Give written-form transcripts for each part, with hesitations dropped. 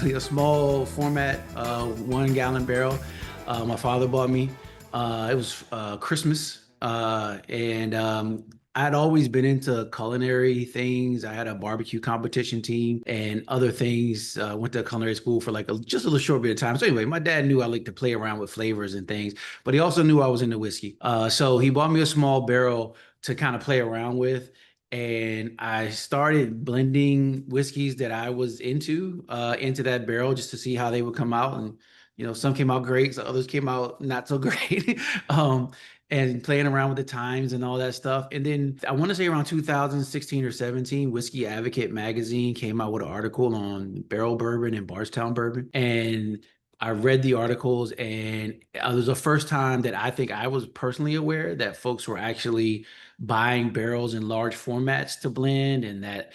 basically a small format, 1 gallon barrel. My father bought me. It was Christmas, and I'd always been into culinary things. I had a barbecue competition team and other things. Went to culinary school for like just a little short bit of time. So anyway, my dad knew I liked to play around with flavors and things, but he also knew I was into whiskey. So he bought me a small barrel to kind of play around with. And I started blending whiskeys that I was into that barrel just to see how they would come out. And some came out great, so others came out not so great. um, and playing around with the times and all that stuff. And then I want to say around 2016 or 17, Whiskey Advocate magazine came out with an article on barrel bourbon and Bardstown bourbon. And I read the articles, and it was the first time that I think I was personally aware that folks were actually buying barrels in large formats to blend, and that,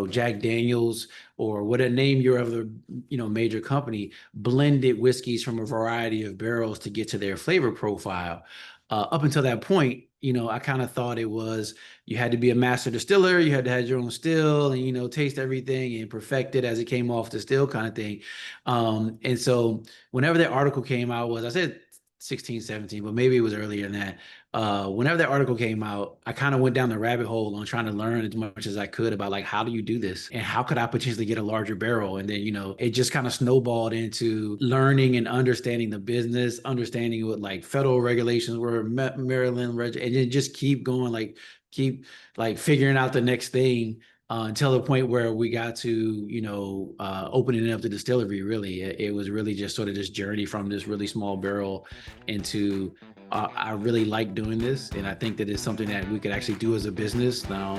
Jack Daniels or what a name your other, major company blended whiskeys from a variety of barrels to get to their flavor profile. Up until that point, I kind of thought it was you had to be a master distiller, you had to have your own still, and taste everything and perfect it as it came off the still kind of thing. And so whenever that article came out, I said 16, 17, but maybe it was earlier than that. Whenever that article came out, I kind of went down the rabbit hole on trying to learn as much as I could about like, how do you do this? And how could I potentially get a larger barrel? And then, it just kind of snowballed into learning and understanding the business, understanding what like federal regulations were, Maryland, and then just keep like figuring out the next thing until the point where we got to, opening up the distillery. Really, it was really just sort of this journey from this really small barrel into I really like doing this, and I think that it's something that we could actually do as a business. Now,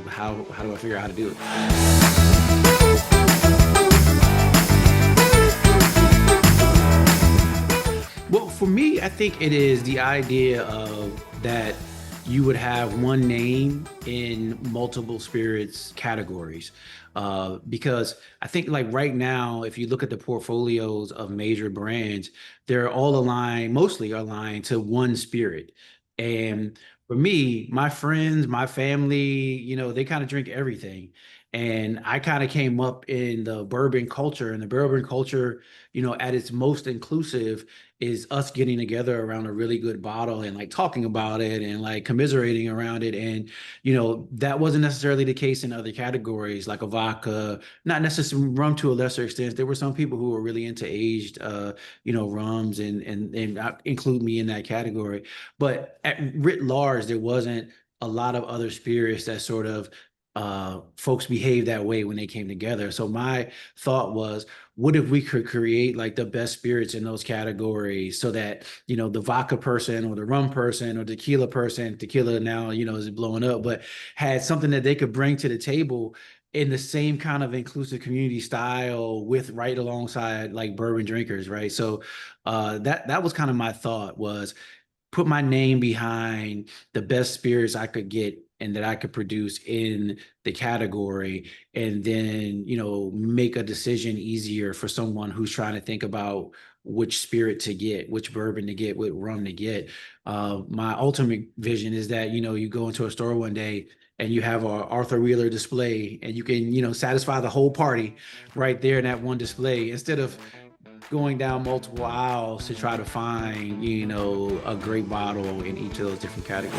how do I figure out how to do it? Well, for me, I think it is the idea of that you would have one name in multiple spirits categories. Because I think like right now, if you look at the portfolios of major brands, they're all aligned, mostly aligned to one spirit. And for me, my friends, my family, they kind of drink everything. And I kind of came up in the bourbon culture, and the bourbon culture, at its most inclusive is us getting together around a really good bottle and like talking about it and like commiserating around it. And, that wasn't necessarily the case in other categories like a vodka, not necessarily rum to a lesser extent. There were some people who were really into aged, rums and include me in that category. But at writ large, there wasn't a lot of other spirits that sort of folks behave that way when they came together. So my thought was, what if we could create like the best spirits in those categories so that, the vodka person or the rum person or tequila now, is blowing up, but had something that they could bring to the table in the same kind of inclusive community style with right alongside like bourbon drinkers, right? So that was kind of my thought, was put my name behind the best spirits I could get and that I could produce in the category, and then, make a decision easier for someone who's trying to think about which spirit to get, which bourbon to get, what rum to get. My ultimate vision is that, you go into a store one day and you have a Arthur Wheeler display, and you can, satisfy the whole party right there in that one display, instead of going down multiple aisles to try to find, a great bottle in each of those different categories.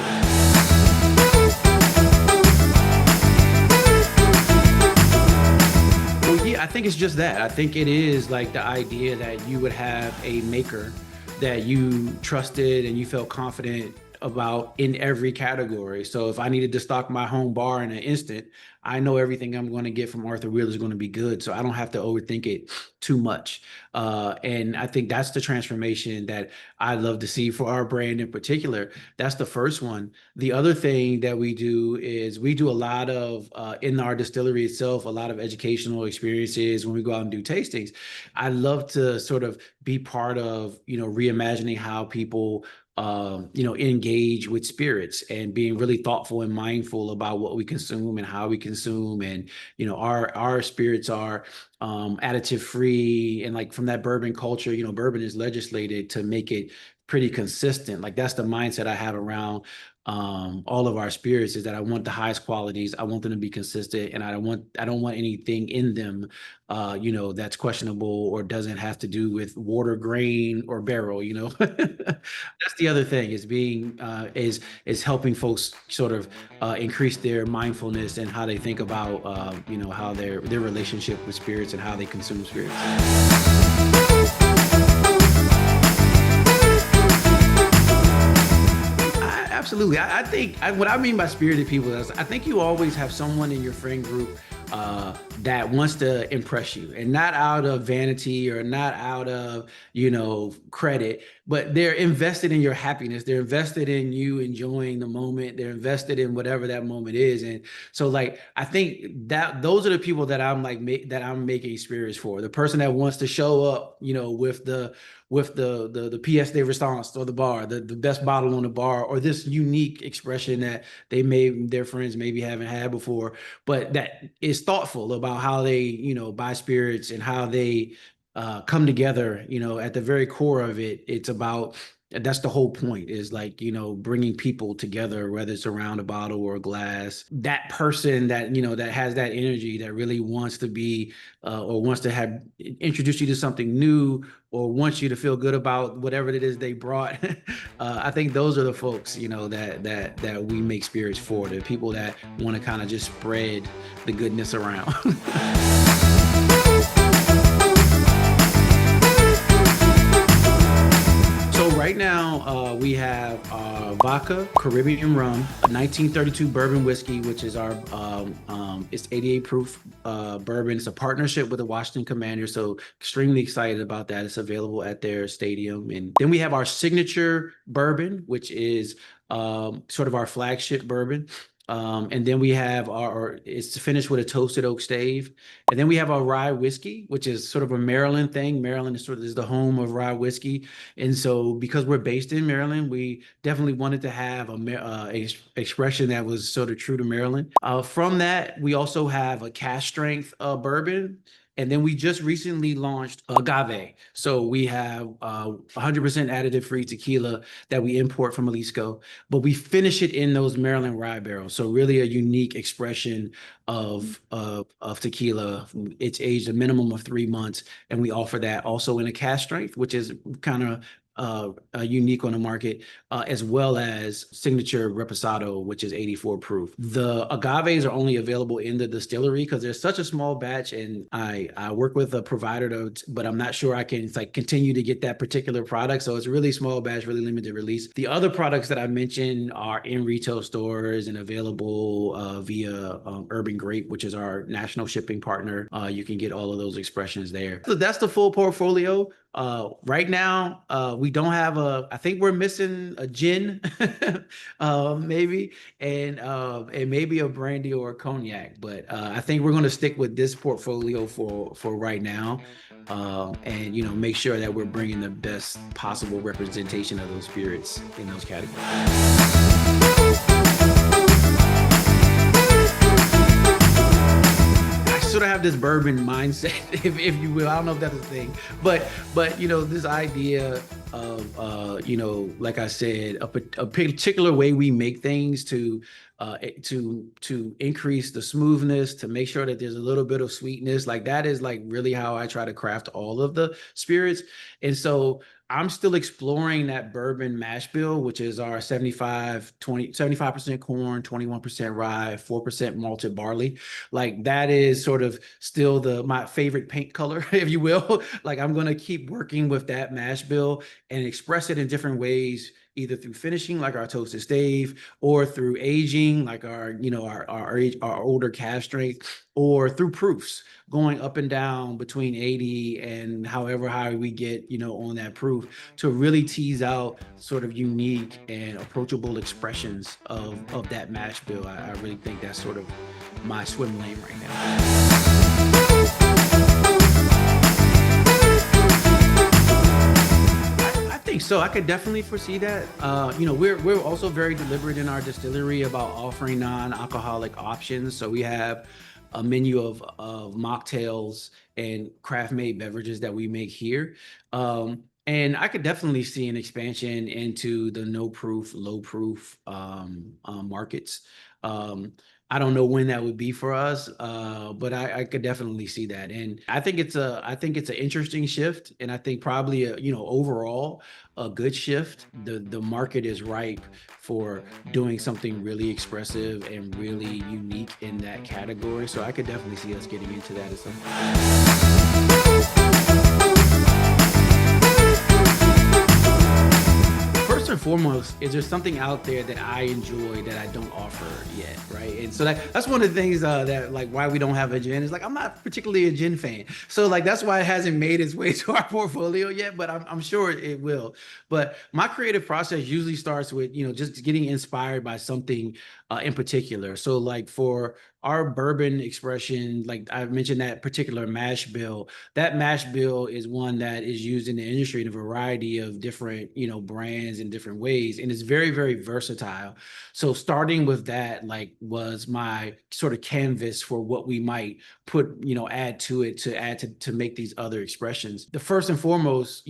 Well, yeah, I think it's just that. I think it is like the idea that you would have a maker that you trusted and you felt confident about in every category. So if I needed to stock my home bar in an instant, I know everything I'm going to get from Arthur Wheeler is going to be good. So I don't have to overthink it too much. And I think that's the transformation that I love to see for our brand in particular. That's the first one. The other thing that we do is we do a lot of, in our distillery itself, a lot of educational experiences when we go out and do tastings. I love to sort of be part of, reimagining how people engage with spirits, and being really thoughtful and mindful about what we consume and how we consume. And, our spirits are additive free. And like from that bourbon culture, bourbon is legislated to make it pretty consistent. Like that's the mindset I have around all of our spirits is that I want the highest qualities. I want them to be consistent, and I don't want anything in them, that's questionable or doesn't have to do with water, grain, or barrel. That's the other thing is being is helping folks sort of increase their mindfulness and how they think about how their relationship with spirits and how they consume spirits. Absolutely. I think what I mean by spirited people is I think you always have someone in your friend group that wants to impress you, and not out of vanity or not out of, credit, but they're invested in your happiness. They're invested in you enjoying the moment. They're invested in whatever that moment is. And so like, I think that those are the people that that I'm making spirits for. The person that wants to show up, with the pièce de resistance or the bar, the best bottle on the bar, or this unique expression that their friends maybe haven't had before, but that is thoughtful about how they, buy spirits and how they come together. At the very core of it, it's about that's the whole point is like, bringing people together, whether it's around a bottle or a glass. That person that, that has that energy that really wants to be or wants to have introduce you to something new or wants you to feel good about whatever it is they brought. I think those are the folks, that we make spirits for, the people that want to kind of just spread the goodness around. Right now, we have vodka, Caribbean rum, a 1932 bourbon whiskey, which is our it's 88 proof bourbon. It's a partnership with the Washington Commanders, so extremely excited about that. It's available at their stadium. And then we have our signature bourbon, which is sort of our flagship bourbon. And then we have it's finished with a toasted oak stave. And then we have our rye whiskey, which is sort of a Maryland thing. Maryland is the home of rye whiskey. And so because we're based in Maryland, we definitely wanted to have a expression that was sort of true to Maryland. From that, we also have a cask strength bourbon. And then we just recently launched agave. So we have 100% additive free tequila that we import from AWSCo, but we finish it in those Maryland rye barrels. So really a unique expression of tequila. It's aged a minimum of 3 months, and we offer that also in a cask strength, which is kind of unique on the market, as well as signature reposado, which is 84 proof. The agaves are only available in the distillery because there's such a small batch, and I work with a provider, but I'm not sure I can continue to get that particular product. So it's really small batch, really limited release. The other products that I mentioned are in retail stores and available via Urban Grape, which is our national shipping partner. You can get all of those expressions there. So that's the full portfolio. Right now, we don't have I think we're missing a gin, maybe, and maybe a brandy or a cognac, but I think we're going to stick with this portfolio for right now, and make sure that we're bringing the best possible representation of those spirits in those categories. Sort of have this bourbon mindset, if you will. I don't know if that's a thing, but this idea of like I said, a particular way we make things to increase the smoothness, to make sure that there's a little bit of sweetness. Like that is like really how I try to craft all of the spirits. And so I'm still exploring that bourbon mash bill, which is our 75% corn, 21% rye, 4% malted barley. Like that is sort of still my favorite paint color, if you will. Like I'm going to keep working with that mash bill and express it in different ways, either through finishing like our toasted stave, or through aging like our older cask strength, or through proofs going up and down between 80 and however high we get on that proof, to really tease out sort of unique and approachable expressions of that mash bill. I really think that's sort of my swim lane right now. So I could definitely foresee that. We're also very deliberate in our distillery about offering non-alcoholic options. So we have a menu of mocktails and craft made beverages that we make here. And I could definitely see an expansion into the no proof, low proof markets. Um, I don't know when that would be for us, but I could definitely see that. And I think it's an interesting shift, and I think probably overall a good shift. The market is ripe for doing something really expressive and really unique in that category. So I could definitely see us getting into that at some point. First and foremost, is there something out there that I enjoy that I don't offer yet, right? And so that's one of the things that like why we don't have a gin is like I'm not particularly a gin fan, so like that's why it hasn't made its way to our portfolio yet. But I'm sure it will. But my creative process usually starts with just getting inspired by something in particular. So like for our bourbon expression, like I mentioned that particular mash bill. That mash bill is one that is used in the industry in a variety of different, brands in different ways. And it's very, very versatile. So starting with that, like was my sort of canvas for what we might put, add to it to make these other expressions. The first and foremost,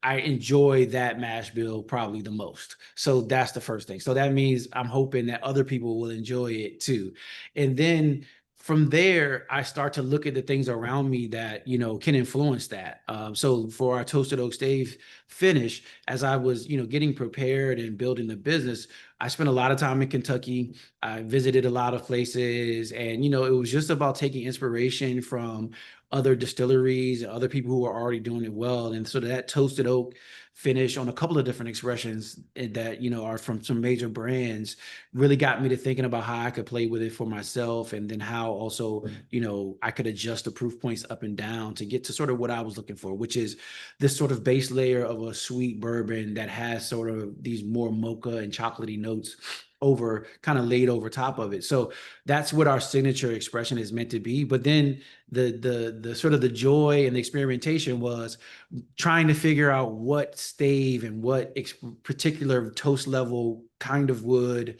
I enjoy that mash bill probably the most. So that's the first thing. So that means I'm hoping that other people will enjoy it too. And then from there, I start to look at the things around me that, can influence that. So for our Toasted Oak Stave finish, as I was, getting prepared and building the business, I spent a lot of time in Kentucky. I visited a lot of places, and, it was just about taking inspiration from other distilleries, other people who are already doing it well. And so that Toasted Oak finish on a couple of different expressions that, are from some major brands really got me to thinking about how I could play with it for myself, and then how also, I could adjust the proof points up and down to get to sort of what I was looking for, which is this sort of base layer of a sweet bourbon that has sort of these more mocha and chocolatey notes over kind of laid over top of it. So that's what our signature expression is meant to be. But then the sort of the joy and the experimentation was trying to figure out what stave and what particular toast level kind of wood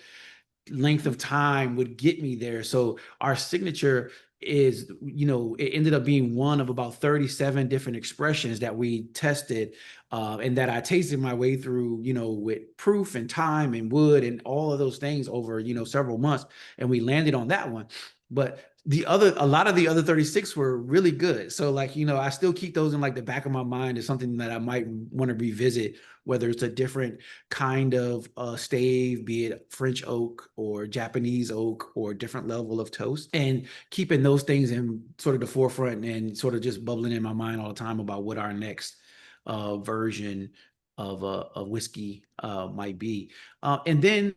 length of time would get me there. So our signature is, it ended up being one of about 37 different expressions that we tested, and that I tasted my way through, with proof and time and wood and all of those things over, several months. And we landed on that one. But a lot of the other 36 were really good. So like, I still keep those in like the back of my mind as something that I might want to revisit, whether it's a different kind of stave, be it French oak or Japanese oak or different level of toast, and keeping those things in sort of the forefront and sort of just bubbling in my mind all the time about what our next version of a whiskey might be. And then,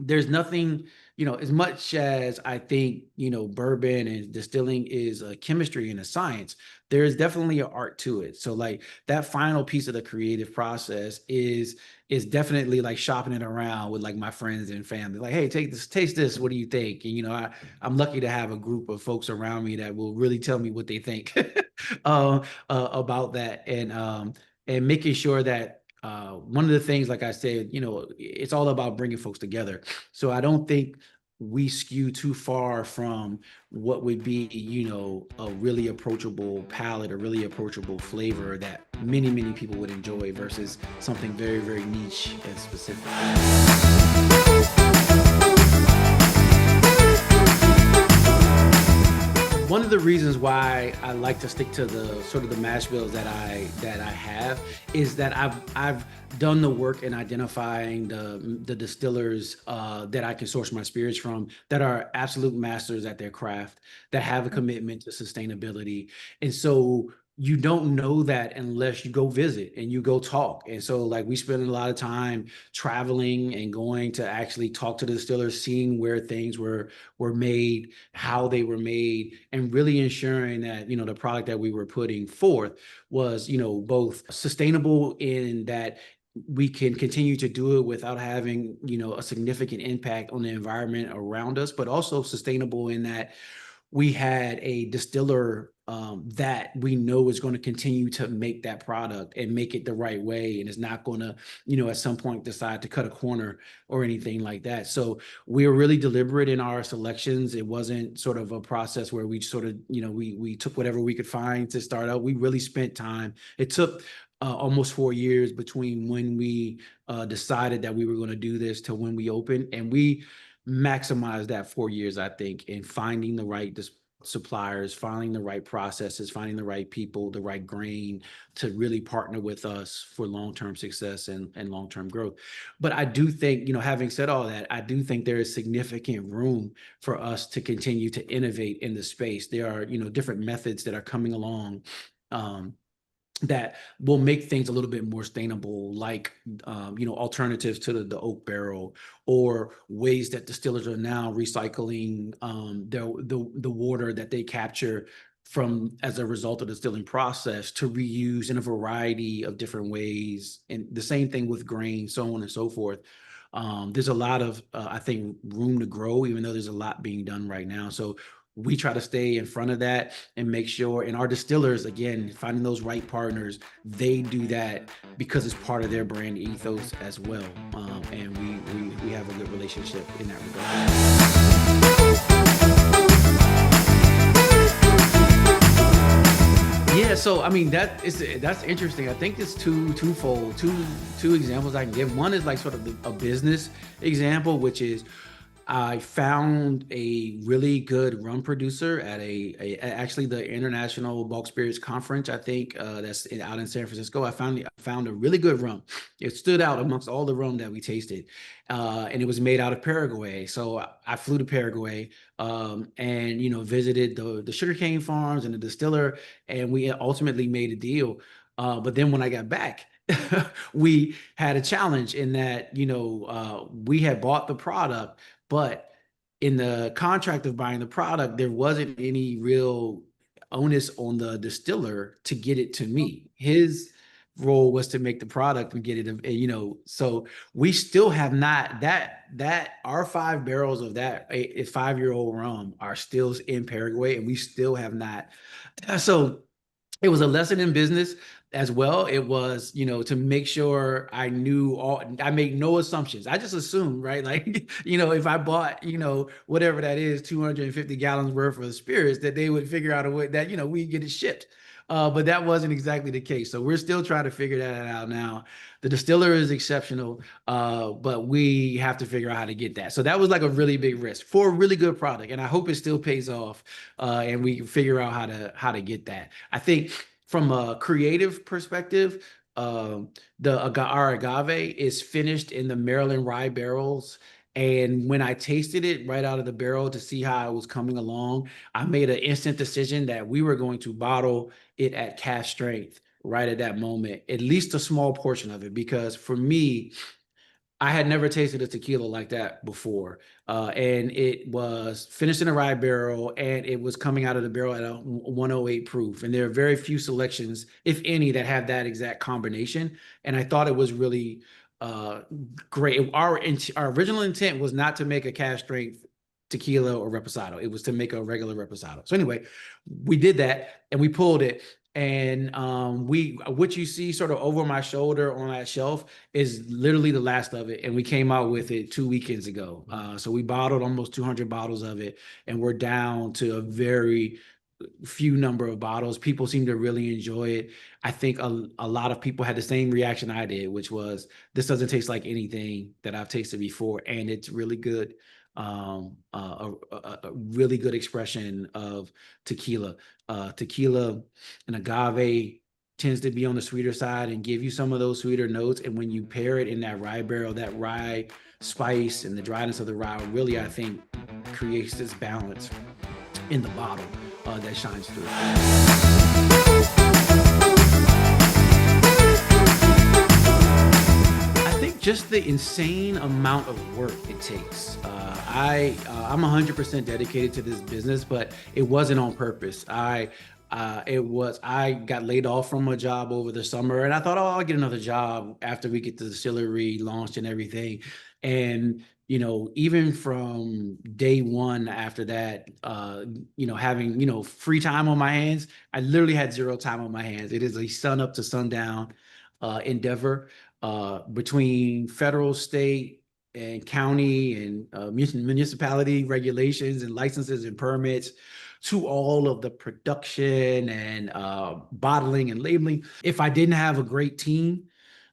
there's nothing, as much as I think, bourbon and distilling is a chemistry and a science, there is definitely an art to it. So like that final piece of the creative process is definitely like shopping it around with like my friends and family. Like, hey, take this, taste this. What do you think? And I'm lucky to have a group of folks around me that will really tell me what they think about that. And making sure that one of the things, like I said, it's all about bringing folks together. So I don't think we skew too far from what would be, a really approachable palate, a really approachable flavor that many, many people would enjoy versus something very, very niche and specific. One of the reasons why I like to stick to the sort of the mash bills that I have is that I've done the work in identifying the distillers that I can source my spirits from that are absolute masters at their craft, that have a commitment to sustainability. And so you don't know that unless you go visit and you go talk. And so like we spend a lot of time traveling and going to actually talk to the distillers, seeing where things were made, how they were made, and really ensuring that, the product that we were putting forth was, both sustainable in that we can continue to do it without having, a significant impact on the environment around us, but also sustainable in that we had a distiller that we know is going to continue to make that product and make it the right way, and is not going to, at some point decide to cut a corner or anything like that. So we were really deliberate in our selections. It wasn't sort of a process where we sort of, we took whatever we could find to start out. We really spent time. It took almost 4 years between when we decided that we were going to do this to when we opened, and we maximized that 4 years, I think, in finding the right suppliers, finding the right processes, finding the right people, the right grain to really partner with us for long-term success and long-term growth. But I do think, having said all that, I do think there is significant room for us to continue to innovate in the space. There are, different methods that are coming along, that will make things a little bit more sustainable, like alternatives to the oak barrel, or ways that distillers are now recycling the water that they capture from as a result of the distilling process to reuse in a variety of different ways. And the same thing with grain, so on and so forth. There's a lot of I think room to grow, even though there's a lot being done right now. So we try to stay in front of that and make sure, and our distillers, again, finding those right partners, they do that because it's part of their brand ethos as well. And we have a good relationship in that regard. Yeah, so I mean that's interesting. I think it's twofold, two examples I can give. One is like sort of a business example, which is I found a really good rum producer at actually the International Bulk Spirits Conference, I think, that's out in San Francisco. I found a really good rum. It stood out amongst all the rum that we tasted, and it was made out of Paraguay. So I flew to Paraguay, and visited the sugarcane farms and the distiller, and we ultimately made a deal. But then when I got back, we had a challenge in that we had bought the product, but in the contract of buying the product, there wasn't any real onus on the distiller to get it to me. His role was to make the product and get it, so we still have not that our 5 barrels of that a 5-year-old rum are still in Paraguay, and we still have not. So it was a lesson in business as well. It was, to make sure I made no assumptions. I just assumed, right? Like, if I bought, whatever that is, 250 gallons worth of spirits, that they would figure out a way that, we get it shipped. But that wasn't exactly the case. So we're still trying to figure that out now. The distiller is exceptional, but we have to figure out how to get that. So that was like a really big risk for a really good product, and I hope it still pays off, and we can figure out how to get that. I think from a creative perspective, our agave is finished in the Maryland rye barrels. And when I tasted it right out of the barrel to see how it was coming along, I made an instant decision that we were going to bottle it at cask strength right at that moment, at least a small portion of it, because for me, I had never tasted a tequila like that before. And it was finished in a rye barrel, and it was coming out of the barrel at a 108 proof. And there are very few selections, if any, that have that exact combination. And I thought it was really great. Our original intent was not to make a cask strength tequila or reposado. It was to make a regular reposado. So anyway, we did that and we pulled it. And what you see sort of over my shoulder on that shelf is literally the last of it. And we came out with it 2 weekends ago. So we bottled almost 200 bottles of it, and we're down to a very few number of bottles. People seem to really enjoy it. I think a lot of people had the same reaction I did, which was, this doesn't taste like anything that I've tasted before, and it's really good. A really good expression of tequila. Tequila and agave tends to be on the sweeter side and give you some of those sweeter notes. And when you pair it in that rye barrel, that rye spice and the dryness of the rye really, I think, creates this balance in the bottle that shines through. I think just the insane amount of work it takes. I'm 100% dedicated to this business, but it wasn't on purpose. I got laid off from a job over the summer, and I thought, oh, I'll get another job after we get the distillery launched and everything. And even from day one after that, having, free time on my hands, I literally had zero time on my hands. It is a sun up to sundown endeavor between federal, state, and county and municipality regulations and licenses and permits to all of the production and bottling and labeling. If I didn't have a great team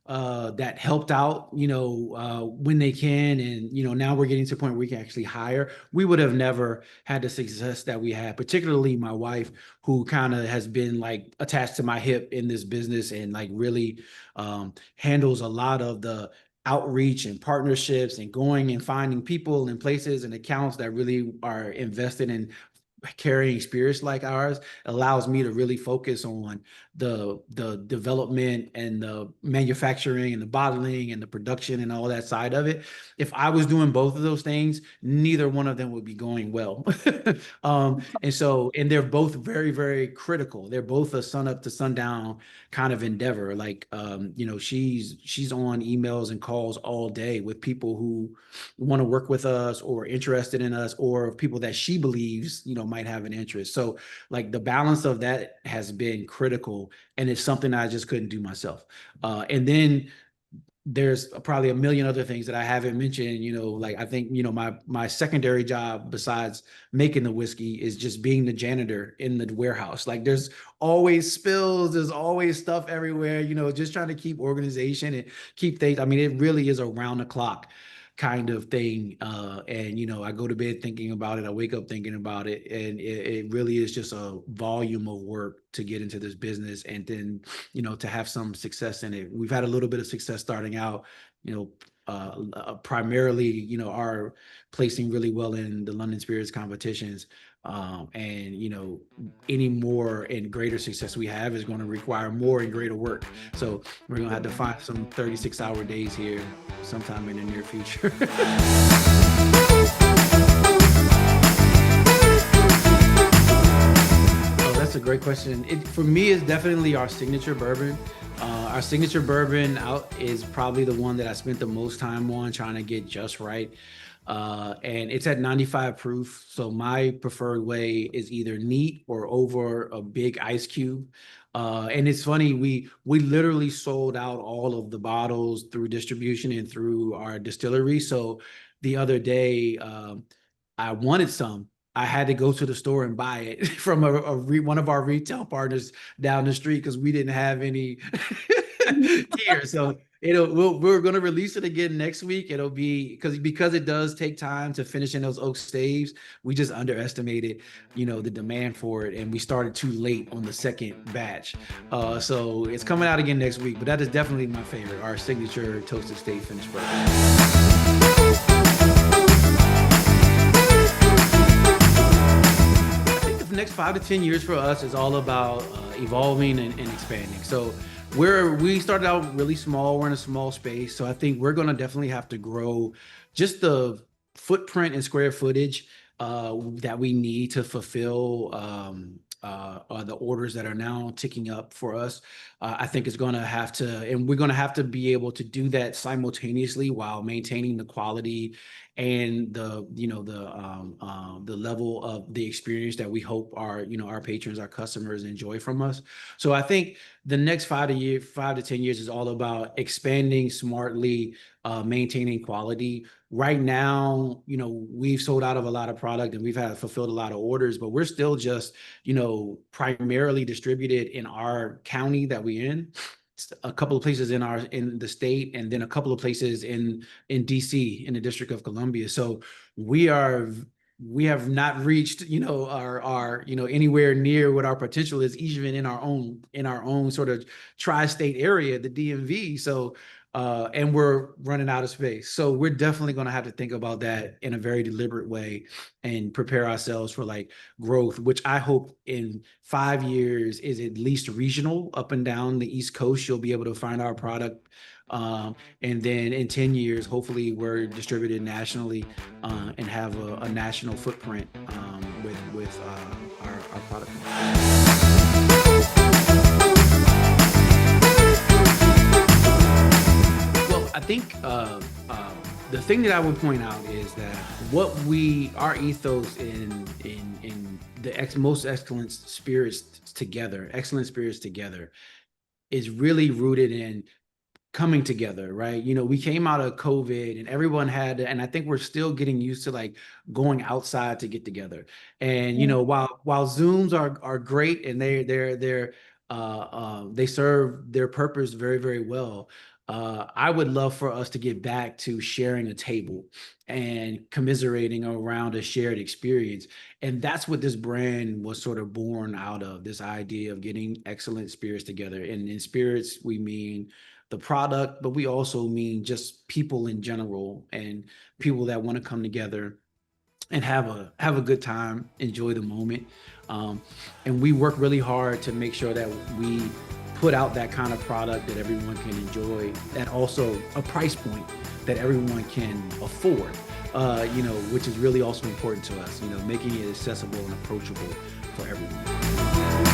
that helped out, when they can. And, now we're getting to a point where we can actually hire. We would have never had the success that we had, particularly my wife, who kind of has been like attached to my hip in this business and like really handles a lot of the outreach and partnerships and going and finding people and places and accounts that really are invested in carrying spirits like ours. Allows me to really focus on the development and the manufacturing and the bottling and the production and all that side of it. If I was doing both of those things, neither one of them would be going well. And they're both very, very critical. They're both a sun up to sundown kind of endeavor. Like, she's on emails and calls all day with people who want to work with us or interested in us, or people that she believes, might have an interest. So like the balance of that has been critical, and it's something I just couldn't do myself. And then there's probably a million other things that I haven't mentioned, like I think, my secondary job besides making the whiskey is just being the janitor in the warehouse. Like there's always spills, there's always stuff everywhere, just trying to keep organization and keep things. I mean, it really is around the clock kind of thing. And, I go to bed thinking about it. I wake up thinking about it. And it really is just a volume of work to get into this business. And then, to have some success in it. We've had a little bit of success starting out, primarily, our placing really well in the London Spirits competitions. And any more and greater success we have is going to require more and greater work. So we're going to have to find some 36-hour days here sometime in the near future. Oh, that's a great question. For me, it's definitely our signature bourbon. Our signature bourbon out is probably the one that I spent the most time on trying to get just right. And it's at 95 proof. So my preferred way is either neat or over a big ice cube. And it's funny, we literally sold out all of the bottles through distribution and through our distillery. So the other day, I wanted some. I had to go to the store and buy it from one of our retail partners down the street because we didn't have any here. So we're going to release it again next week. It'll be because it does take time to finish in those oak staves. We just underestimated, the demand for it, and we started too late on the second batch. So it's coming out again next week. But that is definitely my favorite, our signature toasted state finished bourbon. Next 5 to 10 years for us is all about evolving and expanding. So we started out really small. We're in a small space. So I think we're going to definitely have to grow just the footprint and square footage that we need to fulfill the orders that are now ticking up for us. I think it's going to have to, and we're going to have to be able to do that simultaneously while maintaining the quality and the level of the experience that we hope our patrons, our customers enjoy from us. So I think the next 5 to 10 years is all about expanding smartly, maintaining quality. Right now, we've sold out of a lot of product and we've fulfilled a lot of orders, but we're still just, primarily distributed in our county that we're in. A couple of places in the state, and then a couple of places in DC, in the District of Columbia. So we have not reached, our anywhere near what our potential is, even in our own sort of tri-state area, the DMV. So and we're running out of space. So we're definitely going to have to think about that in a very deliberate way and prepare ourselves for like growth, which I hope in 5 years is at least regional up and down the East Coast. You'll be able to find our product. And then in 10 years, hopefully we're distributed nationally and have a national footprint with our product. I think the thing that I would point out is that our ethos in the most excellent spirits together is really rooted in coming together, right? We came out of COVID and everyone and I think we're still getting used to like going outside to get together. And while Zooms are great and they serve their purpose very, very well. I would love for us to get back to sharing a table and commiserating around a shared experience. And that's what this brand was sort of born out of, this idea of getting excellent spirits together. And in spirits, we mean the product, but we also mean just people in general and people that want to come together and have a good time, enjoy the moment. And we work really hard to make sure that we put out that kind of product that everyone can enjoy, and also a price point that everyone can afford, which is really also important to us, making it accessible and approachable for everyone.